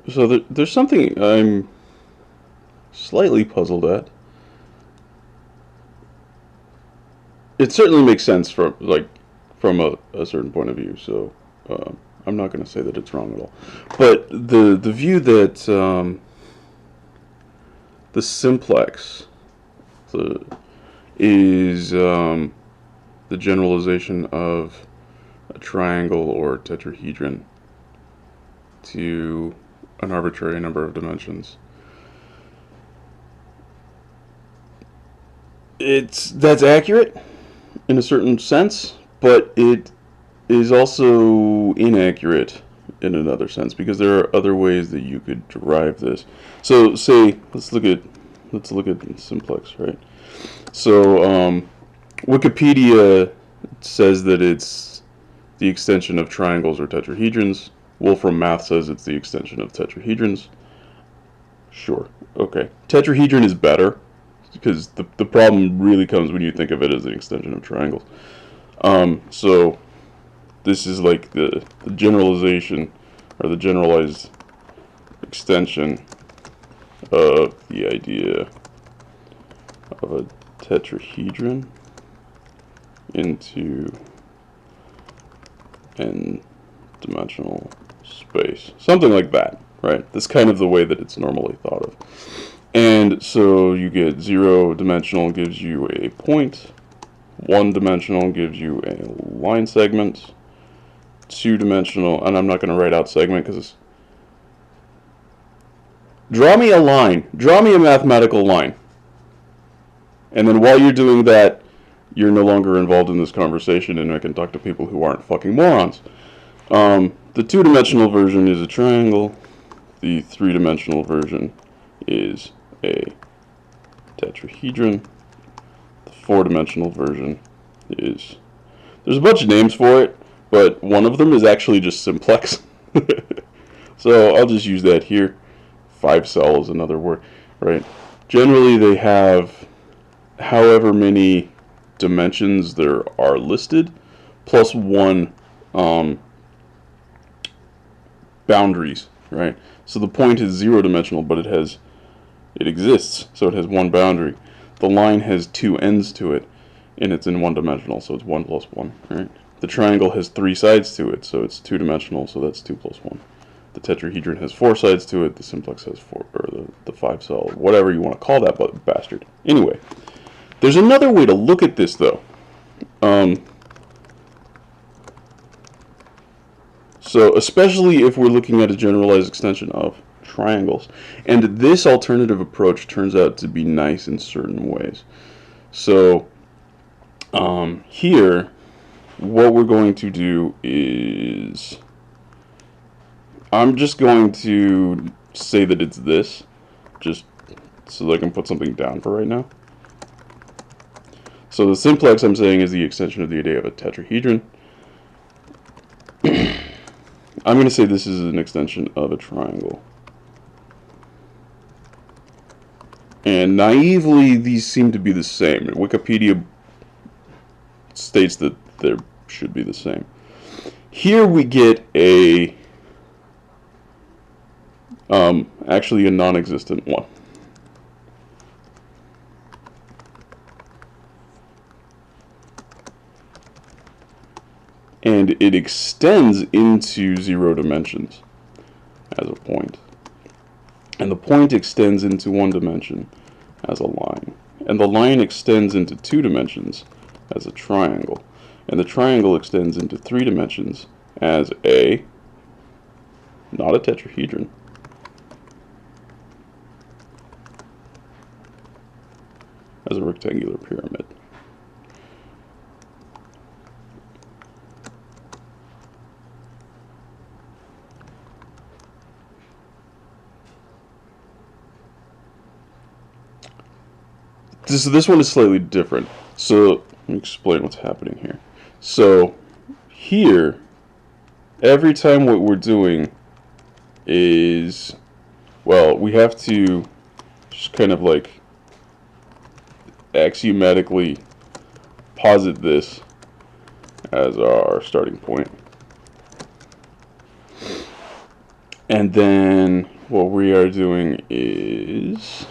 So there's something I'm slightly puzzled at. It certainly makes sense from a certain point of view. So uh, I'm not going to say that it's wrong at all. But the view that the simplex the, is the generalization of a triangle or tetrahedron to an arbitrary number of dimensions. That's accurate in a certain sense, but it is also inaccurate in another sense because there are other ways that you could derive this. So, say let's look at simplex, right? So, Wikipedia says that it's the extension of triangles or tetrahedrons. Wolfram Math says it's the extension of tetrahedrons. Sure, okay. Tetrahedron is better because the problem really comes when you think of it as an extension of triangles. So this is like the generalization or the generalized extension of the idea of a tetrahedron into n-dimensional space. Something like that, right? That's kind of the way that it's normally thought of. And so you get 0-dimensional gives you a point, 1-dimensional gives you a line segment, 2-dimensional, and I'm not going to write out segment because draw me a line, draw me a mathematical line. And then while you're doing that, you're no longer involved in this conversation, and I can talk to people who aren't fucking morons. The 2-dimensional version is a triangle. The 3-dimensional version is a tetrahedron. The 4-dimensional version is... There's a bunch of names for it, but one of them is actually just simplex. So I'll just use that here. 5-cell is another word, right? Generally, they have however many dimensions there are listed, plus one boundaries, right? So the point is 0-dimensional, but it exists, so it has one boundary. The line has 2 ends to it, and it's in 1-dimensional, so it's 1 plus 1, right? The triangle has 3 sides to it, so it's 2-dimensional, so that's 2 plus 1. The tetrahedron has 4 sides to it. The simplex has 4, or the 5-cell, whatever you want to call that bastard. Anyway, there's another way to look at this, though. So especially if we're looking at a generalized extension of triangles. And this alternative approach turns out to be nice in certain ways. So here, what we're going to do is... I'm just going to say that it's this, just so that I can put something down for right now. So the simplex I'm saying is the extension of the idea of a tetrahedron. I'm going to say this is an extension of a triangle. And naively, these seem to be the same. Wikipedia states that they should be the same. Here we get actually a non-existent one. And it extends into 0 dimensions as a point. And the point extends into 1 dimension as a line. And the line extends into 2 dimensions as a triangle. And the triangle extends into 3 dimensions as not a tetrahedron, as a rectangular pyramid. This one is slightly different. So let me explain what's happening here. So here, every time what we're doing is, well, we have to just kind of like axiomatically posit this as our starting point. And then what we are doing is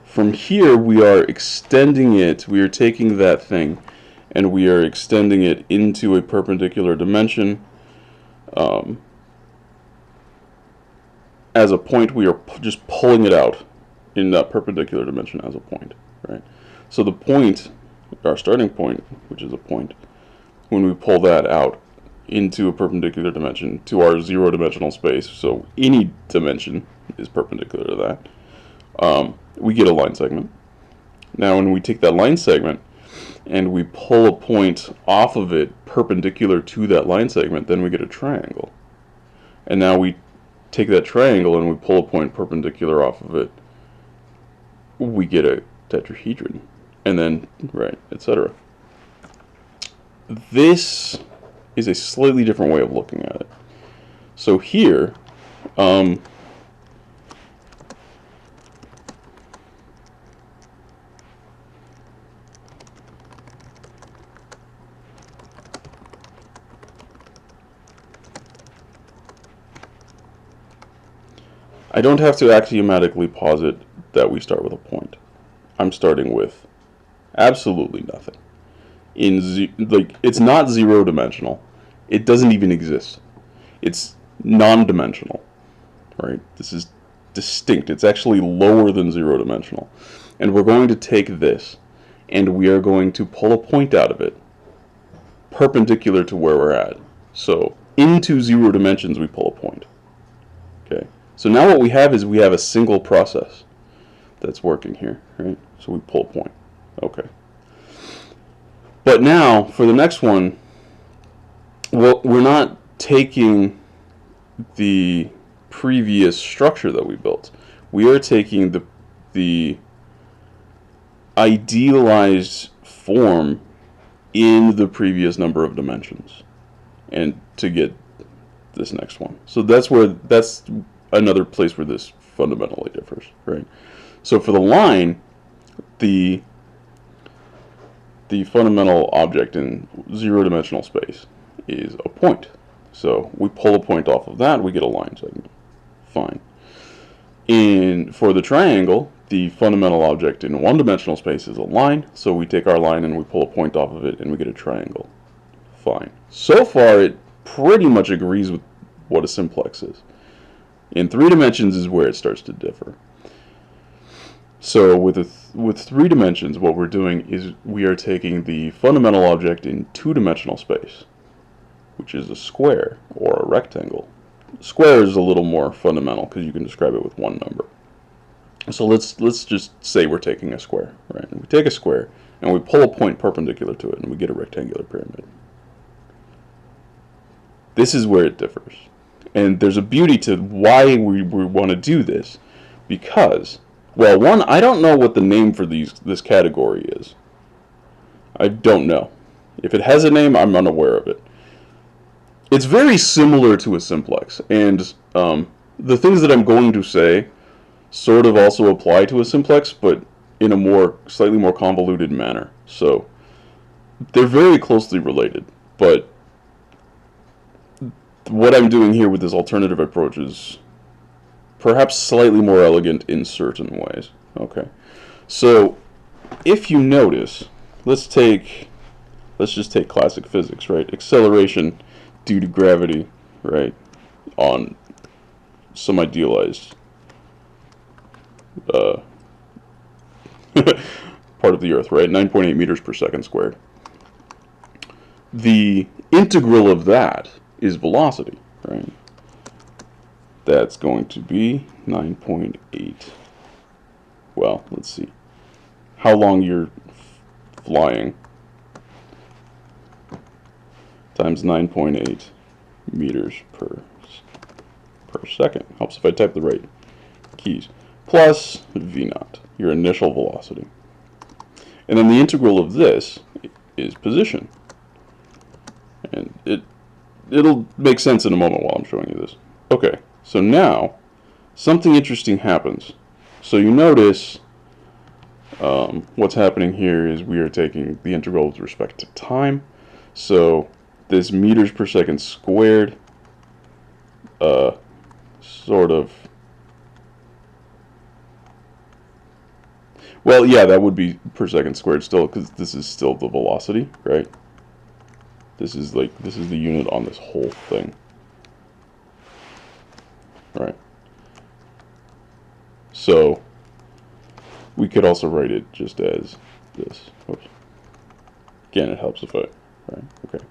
from here we are extending it. We are taking that thing and we are extending it into a perpendicular dimension. As a point, we are just pulling it out in that perpendicular dimension as a point, right? So the point, our starting point, which is a point, when we pull that out into a perpendicular dimension to our zero-dimensional space, so any dimension is perpendicular to that, we get a line segment. Now when we take that line segment and we pull a point off of it perpendicular to that line segment, then we get a triangle. And now we take that triangle and we pull a point perpendicular off of it, we get a tetrahedron. And then, right, etc. This is a slightly different way of looking at it. So here, I don't have to axiomatically posit that we start with a point. I'm starting with absolutely nothing. It's not zero-dimensional. It doesn't even exist. It's non-dimensional, right? This is distinct. It's actually lower than zero-dimensional. And we're going to take this, and we are going to pull a point out of it, perpendicular to where we're at. So, into zero dimensions, we pull a point. Okay. So now what we have is we have a single process that's working here, right? So we pull a point. Okay. But now, for the next one, well, we're not taking the previous structure that we built. We are taking the idealized form in the previous number of dimensions, and to get this next one. So that's another place where this fundamentally differs, right? So for the line, the fundamental object in zero-dimensional space is a point. So we pull a point off of that, we get a line segment. Fine. For the triangle, the fundamental object in one-dimensional space is a line, so we take our line and we pull a point off of it and we get a triangle. Fine. So far, it pretty much agrees with what a simplex is. In 3 dimensions is where it starts to differ. So with 3 dimensions, what we're doing is we are taking the fundamental object in 2-dimensional space, which is a square or a rectangle. Square is a little more fundamental because you can describe it with one number. So let's just say we're taking a square, right? And we take a square and we pull a point perpendicular to it and we get a rectangular pyramid. This is where it differs. And there's a beauty to why we want to do this, because, well, one, I don't know what the name for this category is. I don't know. If it has a name, I'm unaware of it. It's very similar to a simplex, and the things that I'm going to say sort of also apply to a simplex, but in a slightly more convoluted manner. So they're very closely related, but what I'm doing here with this alternative approach is perhaps slightly more elegant in certain ways. Okay, so if you notice, let's just take classic physics, right? Acceleration due to gravity, right, on some idealized part of the Earth, right? 9.8 meters per second squared. The integral of that is velocity, right? That's going to be 9.8. Well, let's see. How long you're flying times 9.8 meters per second. Helps if I type the right keys. Plus v naught, your initial velocity. And then the integral of this is position. And it'll make sense in a moment while I'm showing you this. Okay, so now something interesting happens. So you notice what's happening here is we are taking the integral with respect to time. So this meters per second squared sort of... Well, yeah, that would be per second squared still, because this is still the velocity, right? This is the unit on this whole thing. Right. So, we could also write it just as this. Whoops. Again, it helps if I... Right, okay.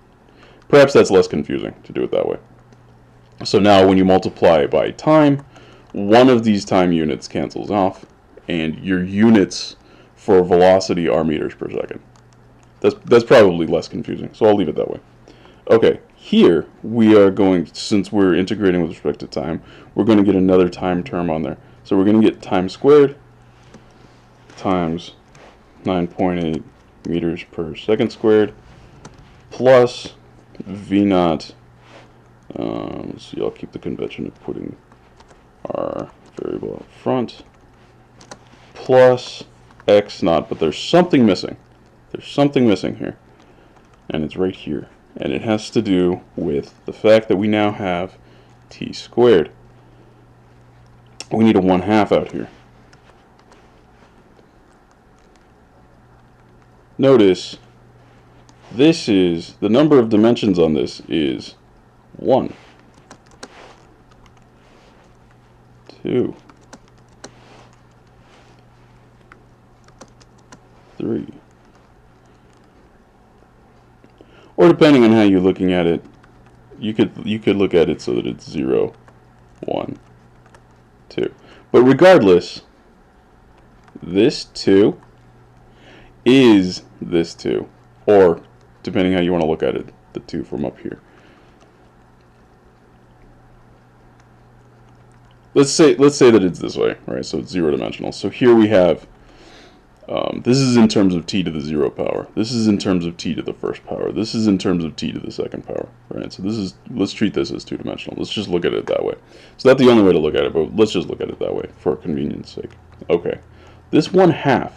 Perhaps that's less confusing to do it that way. So now when you multiply by time, one of these time units cancels off, and your units for velocity are meters per second. That's probably less confusing, so I'll leave it that way. Okay, here we are going, since we're integrating with respect to time, we're going to get another time term on there. So we're going to get time squared times 9.8 meters per second squared plus v naught. Let's see, I'll keep the convention of putting our variable up front, plus x naught, but there's something missing. There's something missing here, and it's right here. And it has to do with the fact that we now have t squared. We need a 1/2 out here. Notice, this is, the number of dimensions on this is 1, 2, 3. Or depending on how you're looking at it, you could look at it so that it's 0, 1, 2. But regardless, this 2 is this 2, or depending how you want to look at it, the 2 from up here. Let's say that it's this way, right? So it's 0 dimensional. So here we have, this is in terms of t to the 0 power. This is in terms of t to the first power. This is in terms of t to the second power, right? So this is, let's treat this as 2 dimensional. Let's just look at it that way. It's not the only way to look at it, but let's just look at it that way for convenience sake. Okay, this 1/2,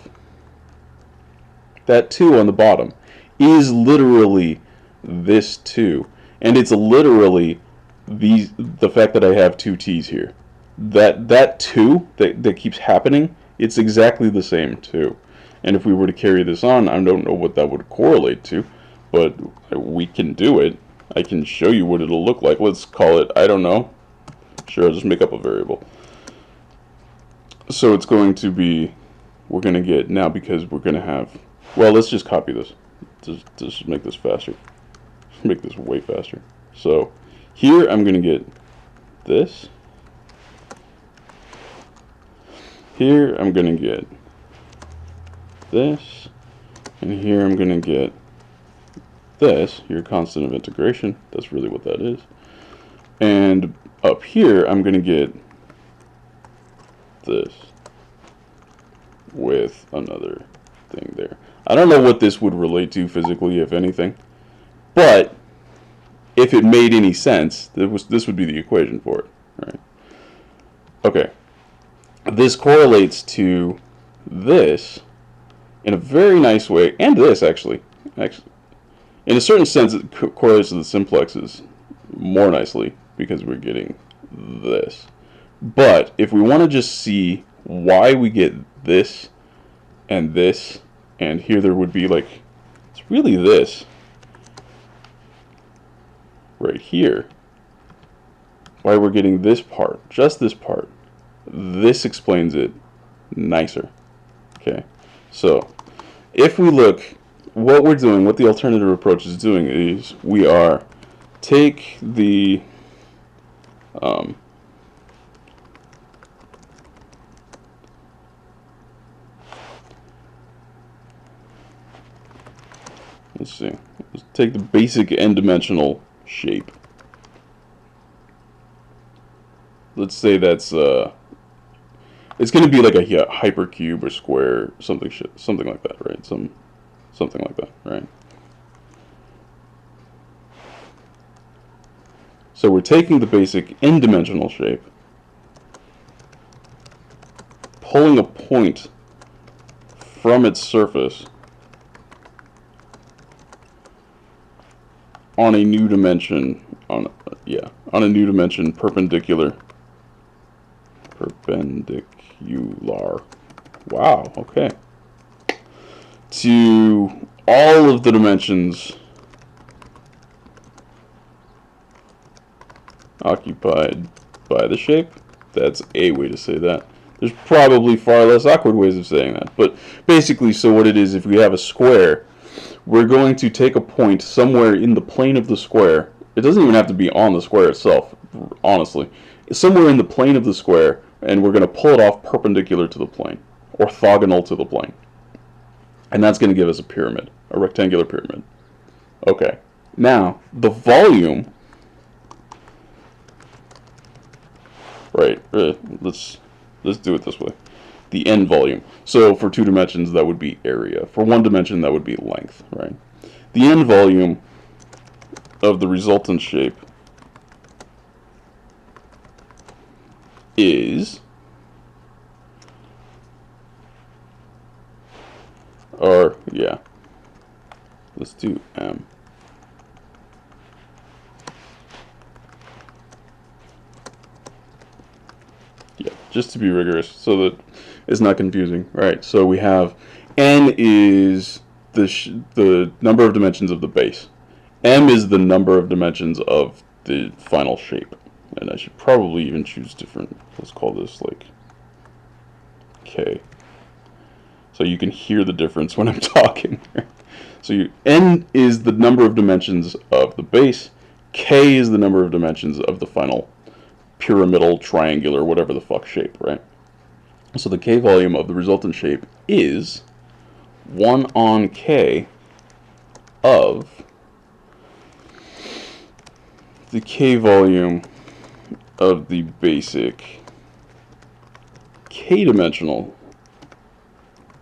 that 2 on the bottom, is literally this 2, and it's literally the fact that I have 2 t's here. That 2 that keeps happening, it's exactly the same 2. And if we were to carry this on, I don't know what that would correlate to, but we can do it. I can show you what it'll look like. Let's call it, I don't know. Sure, I'll just make up a variable. So it's going to be, we're going to get, now because we're going to have, well, let's just copy this. Just make this faster. Make this way faster. So here I'm going to get this. Here I'm going to get this. And here I'm going to get this, your constant of integration. That's really what that is. And up here I'm going to get this with another thing there. I don't know what this would relate to physically, if anything, but if it made any sense, this would be the equation for it, right? Okay, this correlates to this in a very nice way, and this actually, in a certain sense, it correlates to the simplexes more nicely because we're getting this. But if we want to just see why we get this, and here there would be like, it's really this right here, why we're getting this part, just this part. This explains it nicer. Okay, so if we look, what we're doing, what the alternative approach is doing is we are take the let's see, let's take the basic n-dimensional shape. Let's say that's it's going to be like a hypercube or square, something like that, right? Something like that, right? So we're taking the basic n-dimensional shape, pulling a point from its surface on a new dimension, on on a new dimension, perpendicular. Wow, okay. To all of the dimensions occupied by the shape. That's a way to say that. There's probably far less awkward ways of saying that. But basically, so what it is, if we have a square, we're going to take a point somewhere in the plane of the square. It doesn't even have to be on the square itself, honestly. It's somewhere in the plane of the square, and we're going to pull it off perpendicular to the plane, orthogonal to the plane. And that's going to give us a pyramid, a rectangular pyramid. Okay. Now, the volume... Right, let's do it this way. The end volume. So for 2 dimensions, that would be area. For 1 dimension, that would be length, right? The end volume of the resultant shape is, or yeah, let's do M. Yeah, just to be rigorous, so that it's not confusing. Right, so we have N is the number of dimensions of the base. M is the number of dimensions of the final shape. And I should probably even choose different, let's call this like K. So you can hear the difference when I'm talking. So N is the number of dimensions of the base. K is the number of dimensions of the final pyramidal, triangular, whatever the fuck shape, right? So the K volume of the resultant shape is 1 on K of the K volume of the basic K-dimensional,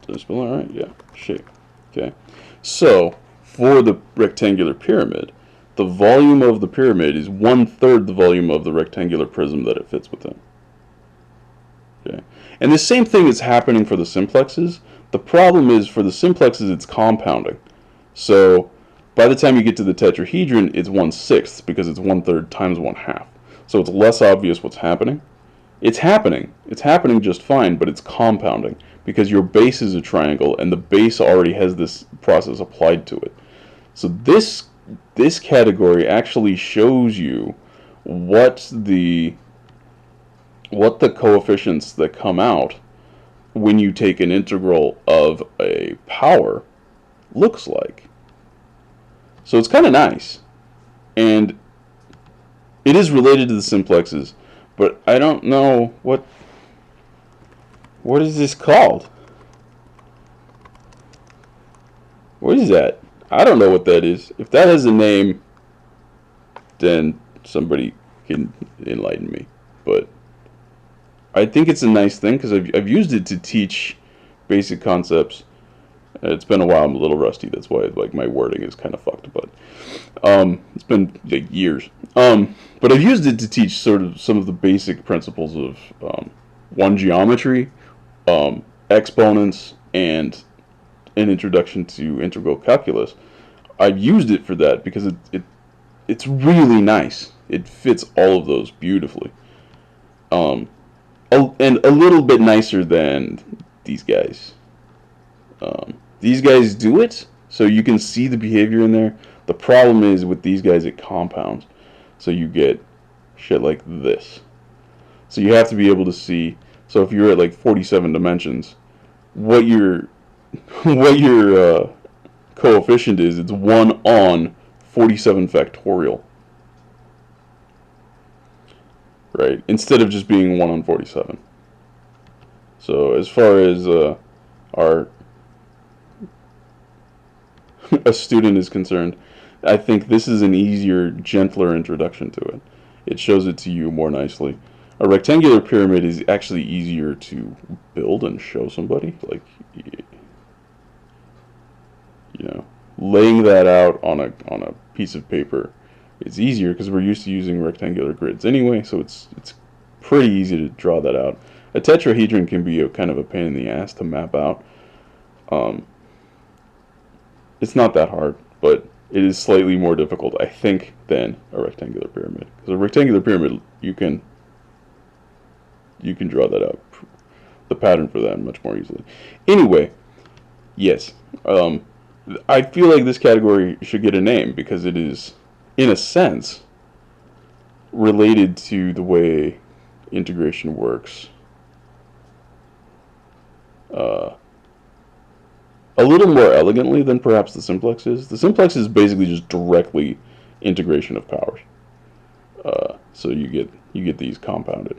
did I spell that right? Yeah, shape. Okay. So, for the rectangular pyramid, the volume of the pyramid is 1/3 the volume of the rectangular prism that it fits within. Okay. And the same thing is happening for the simplexes. The problem is, for the simplexes, it's compounding. So, by the time you get to the tetrahedron, it's 1/6 because it's 1/3 times 1/2. So it's less obvious what's happening. It's happening. It's happening just fine, but it's compounding because your base is a triangle and the base already has this process applied to it. So this category actually shows you what the coefficients that come out when you take an integral of a power looks like. So it's kind of nice. And it is related to the simplexes, but I don't know what is this called? What is that? I don't know what that is. If that has a name, then somebody can enlighten me. But I think it's a nice thing because I've used it to teach basic concepts. It's been a while. I'm a little rusty. That's why like my wording is kind of fucked. But it's been like years. But I've used it to teach sort of some of the basic principles of one geometry, exponents, and an introduction to integral calculus. I've used it for that because it's really nice. It fits all of those beautifully. And a little bit nicer than these guys. These guys do it, so you can see the behavior in there. The problem is with these guys, it compounds. So you get shit like this. So you have to be able to see. So if you're at like 47 dimensions, what your coefficient is, it's 1 on 47 factorial. Right? Instead of just being 1 on 47. So as far as a student is concerned, I think this is an easier, gentler introduction to it. It shows it to you more nicely. A rectangular pyramid is actually easier to build and show somebody. Like, you know, laying that out on a piece of paper is easier because we're used to using rectangular grids anyway. So it's pretty easy to draw that out. A tetrahedron can be a kind of a pain in the ass to map out. It's not that hard, but it is slightly more difficult, I think, than a rectangular pyramid. Because a rectangular pyramid, you can draw that out, the pattern for that much more easily. Anyway, yes, I feel like this category should get a name because it is, in a sense, related to the way integration works. A little more elegantly than perhaps the simplex is. The simplex is basically just directly integration of powers. So you get these compounded.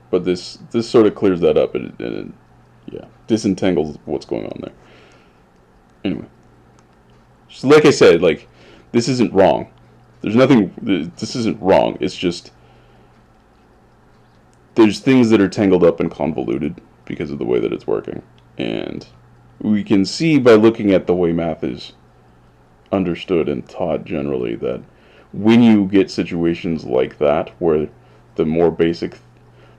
But this sort of clears that up and yeah, disentangles what's going on there. Anyway, so like I said, like, this isn't wrong. There's nothing. This isn't wrong. It's just there's things that are tangled up and convoluted because of the way that it's working, and we can see by looking at the way math is understood and taught generally that when you get situations like that where the more basic,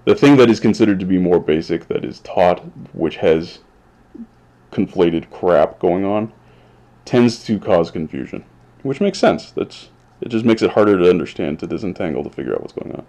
the thing that is considered to be more basic that is taught, which has conflated crap going on, tends to cause confusion, which makes sense. It just makes it harder to understand, to disentangle, to figure out what's going on.